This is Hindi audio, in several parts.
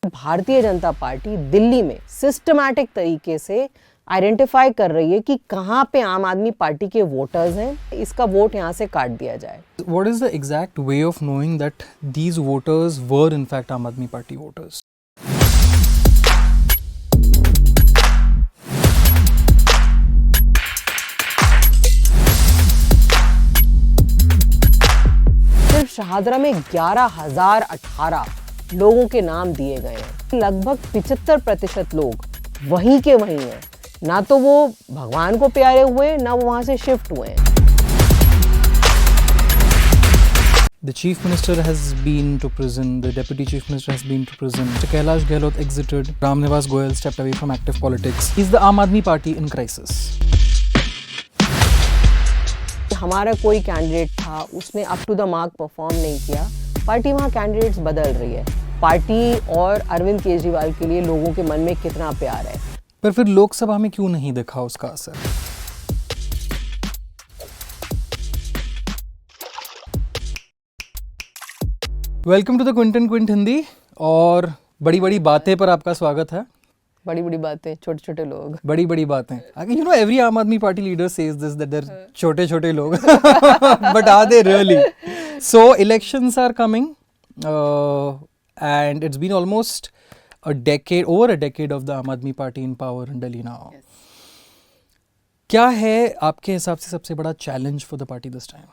भारतीय जनता पार्टी दिल्ली में सिस्टमैटिक तरीके से आइडेंटिफाई कर रही है कि कहाँ पे आम आदमी पार्टी के वोटर्स हैं, इसका वोट यहाँ से काट दिया जाए। What is the exact way of knowing that these voters were in fact Aam Aadmi Party voters? सिर्फ शहादरा में 11,018 लोगों के नाम दिए गए हैं। लगभग 75% लोग वहीं के वहीं हैं, ना तो वो भगवान को प्यारे हुए, ना वो वहां से शिफ्ट हुए हैं। The Chief Minister has been to prison, the Deputy Chief Minister has been to prison, Mr. Kailash Gehlot exited, Ram Nivas Goyal stepped away from active politics. Is the Aam Aadmi Party in crisis? हमारा कोई कैंडिडेट था, उसने up to the mark perform नहीं किया। पार्टी वहाँ कैंडिडेट्स बदल रही है। पार्टी और अरविंद केजरीवाल के लिए लोगों के मन में कितना प्यार है। पर फिर लोकसभा में क्यों नहीं दिखा उसका असर? Welcome to the Quint and Quint Hindi. और बड़ी बड़ी बातें पर आपका स्वागत है। बड़ी बड़ी बातें, छोटे छोटे लोग। बड़ी बड़ी बातें। You know, every Aam Aadmi Party leader says this, that they're छोटे छोटे लोग. But are they really? So elections are coming, and it's been almost a decade, over a decade of the Aam Aadmi Party in power in Delhi now. Yes. क्या है आपके हिसाब से सबसे बड़ा challenge for the party this time?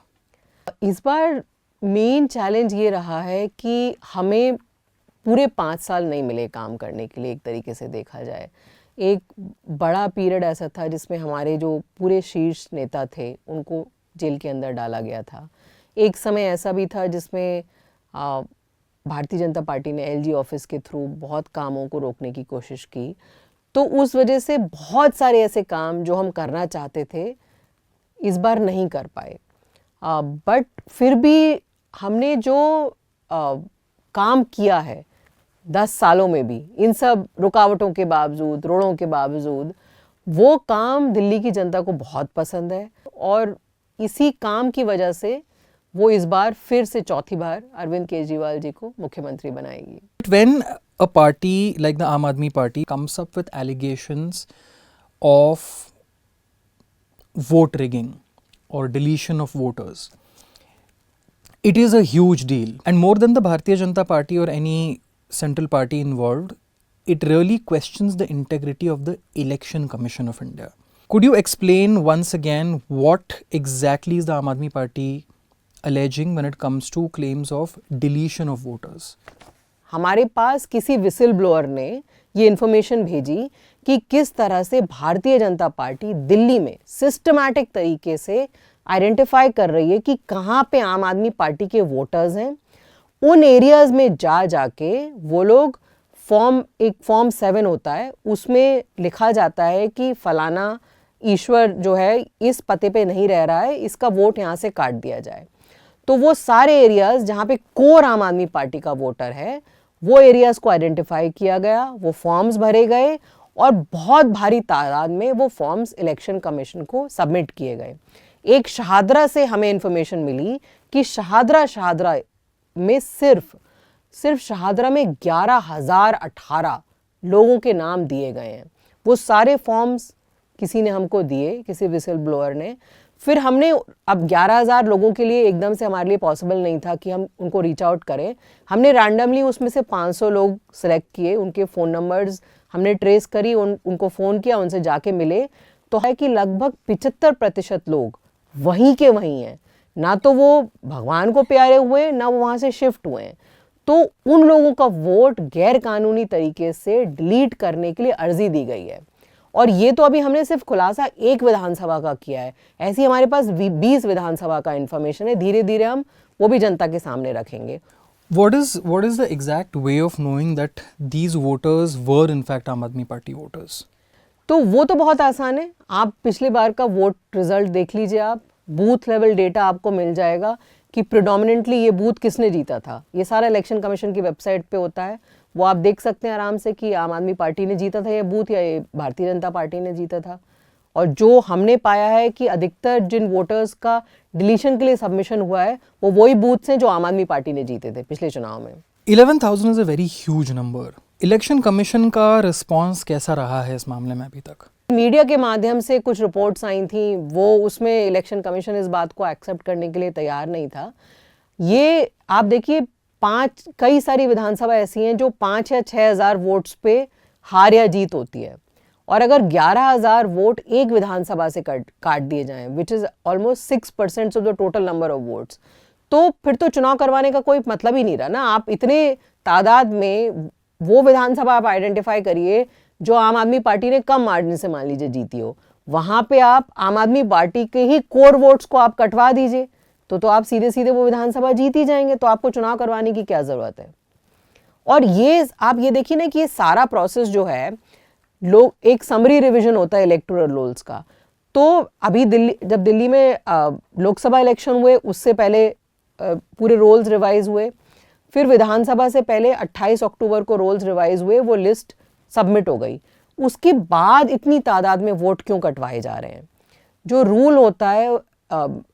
इस बार मेन चैलेंज ये रहा है कि हमें पूरे 5 साल नहीं मिले काम करने के लिए। एक तरीके से देखा जाए, एक बड़ा पीरियड ऐसा था जिसमें हमारे जो पूरे शीर्ष नेता थे उनको जेल के अंदर डाला गया था। एक समय ऐसा भी था जिसमें भारतीय जनता पार्टी ने एलजी ऑफिस के थ्रू बहुत कामों को रोकने की कोशिश की। तो उस वजह से बहुत सारे ऐसे काम जो हम करना चाहते थे इस बार नहीं कर पाए। बट फिर भी हमने जो काम किया है 10 सालों में भी, इन सब रुकावटों के बावजूद, रोड़ों के बावजूद, वो काम दिल्ली की जनता को बहुत पसंद है और इसी काम की वजह से वो इस बार फिर से चौथी बार अरविंद केजरीवाल जी को मुख्यमंत्री बनाएगी। When a party like the Aam Aadmi Party comes up with allegations of vote rigging or deletion of voters, it is a huge deal. And more than the Bharatiya Janata Party or any central party involved, it really questions the integrity of the Election Commission of India. Could you explain once again what exactly is the Aam Aadmi Party alleging when it comes to claims of deletion of voters? हमारे पास किसी विसिल ब्लोअर ने ये इन्फॉर्मेशन भेजी कि किस तरह से भारतीय जनता पार्टी दिल्ली में सिस्टमैटिक तरीके से आइडेंटिफाई कर रही है कि कहाँ पे आम आदमी पार्टी के वोटर्स हैं। उन एरियाज में जाके वो लोग फॉर्म 7 होता है, उसमें लिखा जाता है कि फलाना ईश्वर जो है इस पते पे नहीं रह रहा है, इसका वोट यहाँ से काट दिया जाए। तो वो सारे एरियाज जहाँ पे कोर आम आदमी पार्टी का वोटर है, वो एरियाज को आइडेंटिफाई किया गया, वो फॉर्म्स भरे गए और बहुत भारी तादाद में वो फॉर्म्स इलेक्शन कमीशन को सबमिट किए गए। एक शहादरा से हमें इंफॉर्मेशन मिली कि शहादरा में सिर्फ शहादरा में 11,018 लोगों के नाम दिए गए हैं। वो सारे फॉर्म्स किसी ने हमको दिए, किसी विसिल ब्लोअर ने। फिर हमने, अब 11,000 लोगों के लिए एकदम से हमारे लिए पॉसिबल नहीं था कि हम उनको रीच आउट करें। हमने रैंडमली उसमें से 500 लोग सेलेक्ट किए, उनके फ़ोन नंबर्स हमने ट्रेस करी, उनको फ़ोन किया, उनसे जाके मिले। तो है कि लगभग 75% लोग वहीं के वहीं हैं, ना तो वो भगवान को प्यारे हुए, ना वो वहाँ से शिफ्ट हुए हैं। तो उन लोगों का वोट गैर कानूनी तरीके से डिलीट करने के लिए अर्जी दी गई है। और ये तो अभी हमने सिर्फ खुलासा एक विधानसभा का किया है, ऐसी हमारे पास 20 विधानसभा का इन्फॉर्मेशन है। धीरे धीरे हम वो भी जनता के सामने रखेंगे। What is the exact way of knowing that these voters were in fact Aam Aadmi Party voters? तो वो तो बहुत आसान है। आप पिछले बार का वोट रिजल्ट देख लीजिए, आप बूथ लेवल डेटा आपको मिल जाएगा कि प्रिडोमिनेंटली ये बूथ किसने जीता था। ये सारा इलेक्शन कमीशन की वेबसाइट पे होता है, वो आप देख सकते हैं आराम से कि आम आदमी पार्टी ने जीता था ये बूथ या ये भारतीय जनता पार्टी ने जीता था। और जो हमने पाया है कि अधिकतर जिन वोटर्स का डिलीशन के लिए सबमिशन हुआ है वो वही बूथ्स हैं जो आम आदमी पार्टी ने जीते थे पिछले चुनाव में। 11,000 is a very huge number. Election commission का रिस्पांस कैसा रहा है इस मामले में अभी तक? मीडिया के माध्यम से कुछ रिपोर्ट्स आई थी, वो उसमें इलेक्शन कमीशन इस बात को एक्सेप्ट करने के लिए तैयार नहीं था। ये आप देखिए, कई सारी विधानसभा ऐसी हैं जो 5 या 6 हज़ार वोट्स पे हार या जीत होती है, और अगर 11,000 वोट एक विधानसभा से काट दिए जाएं, which is almost 6% of the total number of votes, तो फिर तो चुनाव करवाने का कोई मतलब ही नहीं रहा ना। आप इतने तादाद में वो विधानसभा आप आइडेंटिफाई करिए जो आम आदमी पार्टी ने कम मार्जिन से मान लीजिए जीती हो, वहां पे आप आम आदमी पार्टी के ही कोर वोट्स को आप कटवा दीजिए, तो आप सीधे सीधे वो विधानसभा जीत ही जाएंगे, तो आपको चुनाव करवाने की क्या जरूरत है। और ये आप ये देखिए ना कि ये सारा प्रोसेस जो है, लोग एक समरी रिवीजन होता है इलेक्टोरल रोल्स का। तो अभी जब दिल्ली में लोकसभा इलेक्शन हुए, उससे पहले पूरे रोल्स रिवाइज हुए, फिर विधानसभा से पहले 28 अक्टूबर को रोल्स रिवाइज हुए, वो लिस्ट सबमिट हो गई। उसके बाद इतनी तादाद में वोट क्यों कटवाए जा रहे हैं? जो रूल होता है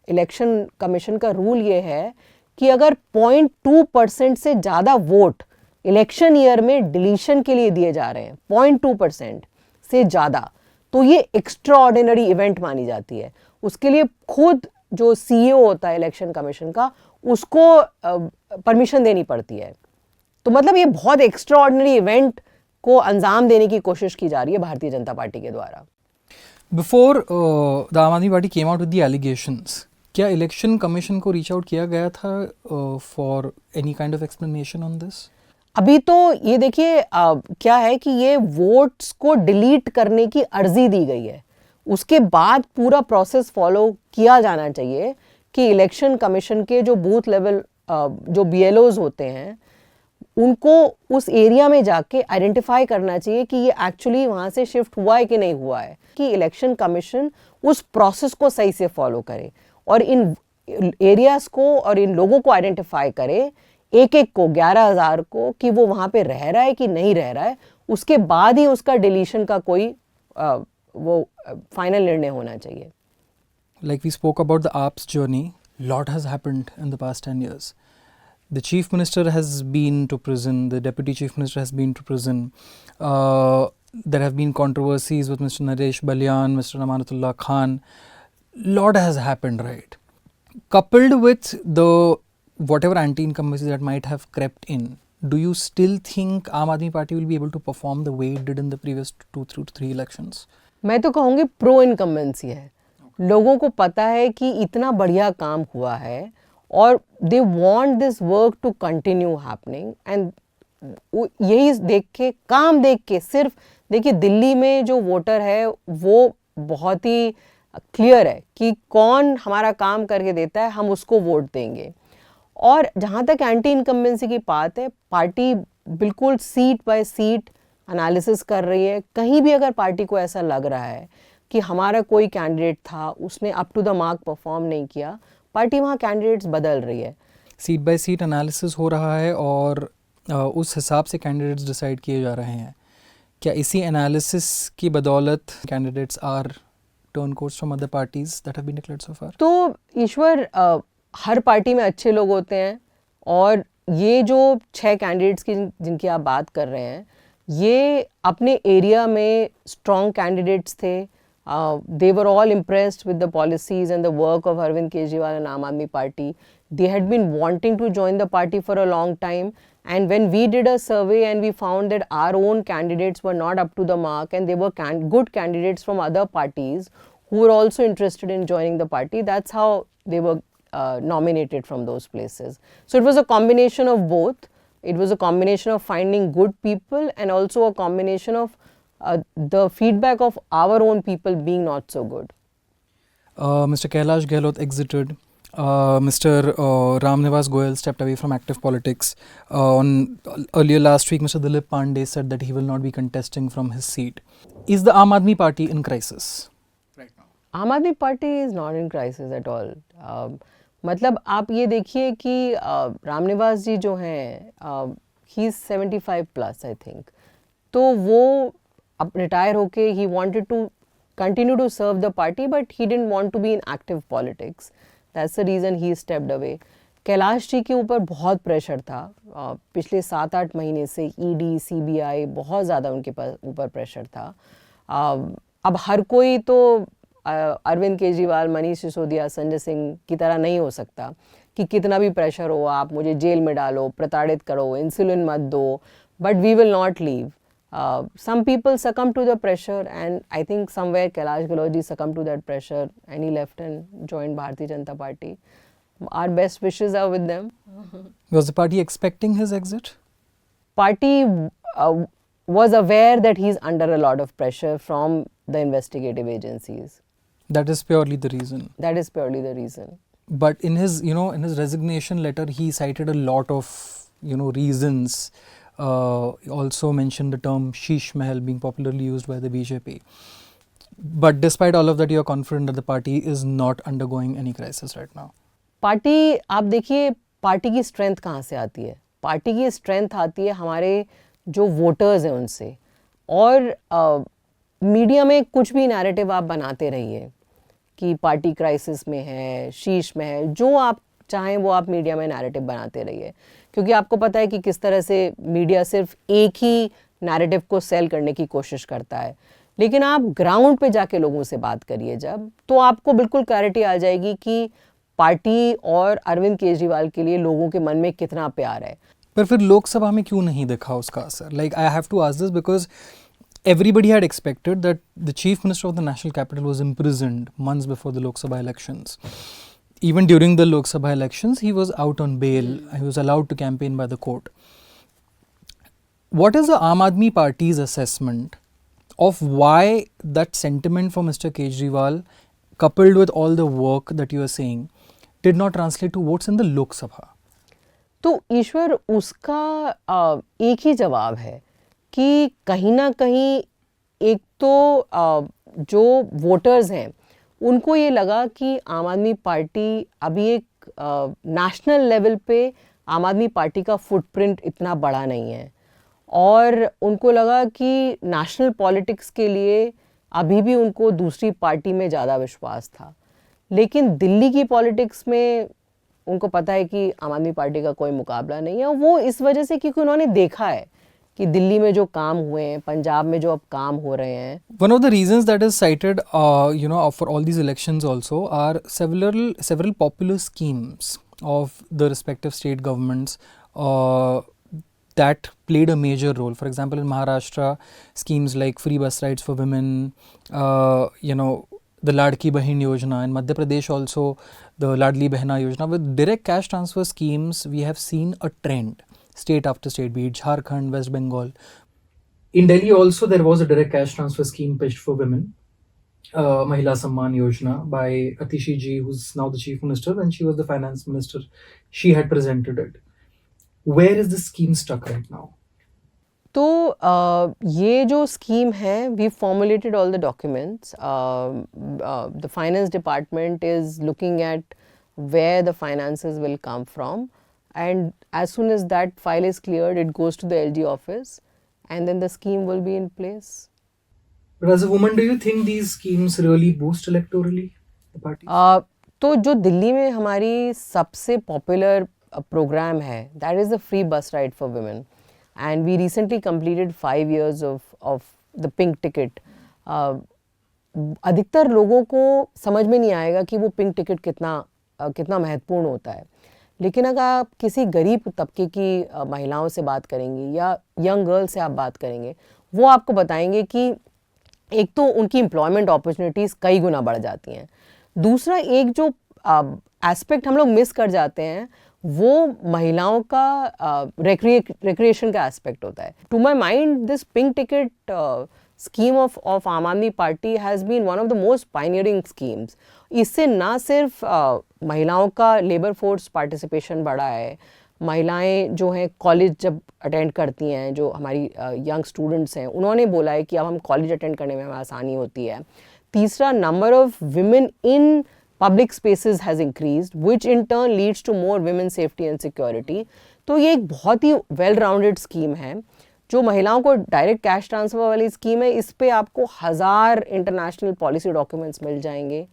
इलेक्शन कमीशन का, रूल ये है कि अगर 0.2% से ज़्यादा वोट इलेक्शन ईयर में डिलीशन के लिए दिए जा रहे हैं, 0.2% से ज़्यादा, तो ये एक्स्ट्रा ऑर्डिनरी इवेंट मानी जाती है। उसके लिए खुद जो सीईओ होता है इलेक्शन कमीशन का, उसको परमिशन देनी पड़ती है। तो मतलब ये बहुत एक्स्ट्रा ऑर्डिनरी इवेंट को अंजाम देने की कोशिश की जा रही है भारतीय जनता पार्टी के द्वारा। बिफोर द आम Aadmi party came out with the allegations, क्या इलेक्शन कमीशन को रीच आउट किया गया था for any kind of explanation on this? अभी तो ये देखिए क्या है कि ये वोट्स को डिलीट करने की अर्जी दी गई है, उसके बाद पूरा प्रोसेस फॉलो किया जाना चाहिए कि इलेक्शन कमीशन के जो बूथ लेवल जो BLOs होते हैं, उनको उस एरिया में जाके आइडेंटिफाई करना चाहिए कि ये एक्चुअली वहाँ से शिफ्ट हुआ है कि नहीं हुआ है, कि इलेक्शन कमीशन उस प्रोसेस को सही से फॉलो करे और इन एरियाज को और इन लोगों को आइडेंटिफाई करे, एक एक को, 11,000 को, कि वो वहाँ पे रह रहा है कि नहीं रह रहा है। उसके बाद ही उसका डिलीशन का कोई वो फाइनल निर्णय होना चाहिए। Like we spoke about the AAP's journey, lot has happened in the past 10 years. The chief minister has been to prison, the deputy chief minister has been to prison. There have been controversies with Mr. Naresh Balyan, Mr. Amanatullah Khan. Lot has happened, right? Coupled with the whatever anti-incumbency that might have crept in, do you still think Aam Aadmi Party will be able to perform the way it did in the previous 2 to 3 elections? मैं तो कहूँगी प्रो इनकम्बेंसी है। लोगों को पता है कि इतना बढ़िया काम हुआ है और they want this work to continue happening, and यही काम देख के सिर्फ देखिए, दिल्ली में जो वोटर है वो बहुत ही क्लियर है कि कौन हमारा काम करके देता है, हम उसको वोट देंगे। और जहाँ तक एंटी इनकम्बेंसी की बात है, पार्टी बिल्कुल सीट बाय सीट एनालिसिस कर रही है। कहीं भी अगर पार्टी को ऐसा लग रहा है कि हमारा कोई कैंडिडेट था, उसने up to the mark perform नहीं किया, पार्टी वहाँ कैंडिडेट्स बदल रही है। सीट बाय सीट एनालिसिस हो रहा है और उस हिसाब से कैंडिडेट्स डिसाइड किए जा रहे हैं। क्या इसी एनालिसिस की बदौलत candidates are turncoats from other parties that have been declared so far? तो ईश्वर, हर पार्टी में अच्छे लोग होते हैं, और ये जो 6 कैंडिडेट्स की जिनकी आप बात कर रहे हैं, ये अपने एरिया में स्ट्रॉन्ग कैंडिडेट्स थे। They were all impressed with the policies and the work of Arvind Kejriwal and Aam Aadmi Party. They had been wanting to join the party for a long time, and when we did a survey and we found that our own candidates were not up to the mark, and they were good candidates from other parties who were also interested in joining the party, that's how they were nominated from those places. So it was a combination of both. It was a combination of finding good people and also a combination of the feedback of our own people being not so good. Mr. Kailash Gehlot exited. Mr. Ramnivas Goyal stepped away from active politics. Earlier last week, Mr. Dilip Pandey said that he will not be contesting from his seat. Is the Aam Aadmi Party in crisis right now? Aam Aadmi Party is not in crisis at all. मतलब आप ये देखिए कि रामनिवास जी जो हैं, he is 75 plus I think. तो वो अब रिटायर होके he wanted to continue to serve the party, but he didn't want to be in active politics. That's the reason he stepped away. Kailash ji के ऊपर बहुत प्रेशर था पिछले 7-8 महीने से। ईडी, सीबीआई, बहुत ज़्यादा उनके ऊपर प्रेशर था। अब हर कोई तो अरविंद केजरीवाल, मनीष सिसोदिया, संजय सिंह की तरह नहीं हो सकता कि कितना भी प्रेशर हो आप मुझे जेल में डालो, प्रताड़ित करो, इंसुलिन मत दो, but we will not leave. Some people succumb to the pressure, and I think somewhere Kailash Galoti succumbed to that pressure and he left and joined Bharatiya Janata Party. Our best wishes are with them. Was the party expecting his exit? Party was aware that he's under a lot of pressure from the investigative agencies. That is purely the reason. That is purely the reason. But in his, in his resignation letter, he cited a lot of, reasons. Also mentioned the term Sheesh Mahal being popularly used by the BJP. But despite all of that, you are confident that the party is not undergoing any crisis right now. Party, आप देखिए पार्टी की स्ट्रेंथ कहाँ से आती है? पार्टी की स्ट्रेंथ आती है हमारे जो वोटर्स हैं उनसे। और मीडिया में कुछ भी नैरेटिव आप बनाते रहिए कि पार्टी क्राइसिस में है, शीश में है, जो आप चाहें वो आप मीडिया में नैरेटिव बनाते रहिए, क्योंकि आपको पता है कि किस तरह से मीडिया सिर्फ एक ही नैरेटिव को सेल करने की कोशिश करता है। लेकिन आप ग्राउंड पे जाके लोगों से बात करिए जब, तो आपको बिल्कुल क्लैरिटी आ जाएगी कि पार्टी और अरविंद केजरीवाल के लिए लोगों के मन में कितना प्यार है। पर फिर लोकसभा में क्यों नहीं देखा उसका असर? Like, I have to ask this because everybody had expected that the chief minister of the national capital was imprisoned months before the Lok Sabha elections. Even during the Lok Sabha elections, he was out on bail. He was allowed to campaign by the court. What is the Aam Aadmi Party's assessment of why that sentiment for Mr. Kejriwal, coupled with all the work that you are saying, did not translate to votes in the Lok Sabha? तो ईश्वर, उसका एक ही जवाब है कि कहीं ना कहीं एक तो जो वोटर्स हैं उनको ये लगा कि आम आदमी पार्टी अभी एक नेशनल लेवल पे आम आदमी पार्टी का फुटप्रिंट इतना बड़ा नहीं है, और उनको लगा कि नेशनल पॉलिटिक्स के लिए अभी भी उनको दूसरी पार्टी में ज़्यादा विश्वास था। लेकिन दिल्ली की पॉलिटिक्स में उनको पता है कि आम आदमी पार्टी का कोई मुकाबला नहीं है। वो इस वजह से क्योंकि उन्होंने देखा है कि दिल्ली में जो काम हुए हैं, पंजाब में जो अब काम हो रहे हैं। One of the reasons that is cited, for all these elections also are several popular schemes of the respective state governments that played a major role. For example, in Maharashtra, schemes like free bus rides for women, the Ladki Bahin Yojana. In Madhya Pradesh also, the Ladli Behna Yojana. With direct cash transfer schemes, we have seen a trend, state after state, be it Jharkhand, West Bengal. In Delhi also, there was a direct cash transfer scheme pitched for women, Mahila Samman Yojana, by Atishi ji, who's now the chief minister, and she was the finance minister. She had presented it. Where is this scheme stuck right now? तो ये जो स्कीम है, we formulated all the documents. The finance department is looking at where the finances will come from, and as soon as that file is cleared, it goes to the LG office, and then the scheme will be in place. But as a woman, do you think these schemes really boost electorally the party? तो जो दिल्ली में हमारी सबसे पॉपुलर प्रोग्राम है, that is the free bus ride for women, and we recently completed 5 years of the pink ticket. अधिकतर लोगों को समझ में नहीं आएगा कि वो पिंक टिकट कितना महत्वपूर्ण होता है, लेकिन अगर आप किसी गरीब तबके की महिलाओं से बात करेंगे या यंग गर्ल से आप बात करेंगे, वो आपको बताएंगे कि एक तो उनकी एम्प्लॉयमेंट अपॉर्चुनिटीज़ कई गुना बढ़ जाती हैं, दूसरा एक जो एस्पेक्ट हम लोग मिस कर जाते हैं वो महिलाओं का रिक्रिएशन का एस्पेक्ट होता है. To my mind this pink ticket scheme of Aam Aadmi Party has been one of the most pioneering schemes. इससे ना सिर्फ महिलाओं का लेबर फोर्स पार्टिसिपेशन बढ़ा है, महिलाएं जो हैं कॉलेज जब अटेंड करती हैं, जो हमारी यंग स्टूडेंट्स हैं, उन्होंने बोला है कि अब हम कॉलेज अटेंड करने में हमें आसानी होती है. तीसरा, number of women in public spaces has increased, which in turn leads to more women's safety and security. तो ये एक बहुत ही वेल राउंडेड स्कीम है. जो महिलाओं को डायरेक्ट कैश ट्रांसफ़र वाली स्कीम है, इस पे आपको 1000 इंटरनेशनल पॉलिसी डॉक्यूमेंट्स मिल जाएंगे.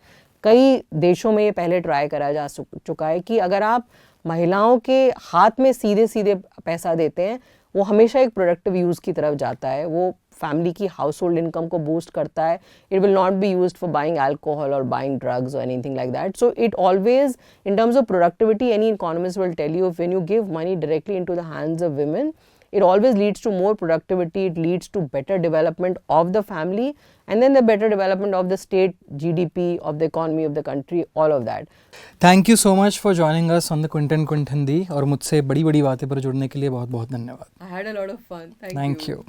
कई देशों में ये पहले ट्राई करा जा चुका है कि अगर आप महिलाओं के हाथ में सीधे सीधे पैसा देते हैं, वो हमेशा एक प्रोडक्टिव यूज़ की तरफ जाता है, वो फैमिली की हाउस होल्ड इनकम को बूस्ट करता है. It will not be used for buying alcohol और बाइंग ड्रग्स और anything like that. So it always, in terms of productivity, any economist will tell you, when you give money directly into the hands of women, it always leads to more productivity, it leads to better development of the family, and then the better development of the state, GDP, of the economy of the country, all of that. Thank you so much for joining us on the Quint and Quint Hindi, और मुझसे बड़ी बड़ी बातें पर जुड़ने के लिए बहुत बहुत धन्यवाद. I had a lot of fun. Thank you. Thank you.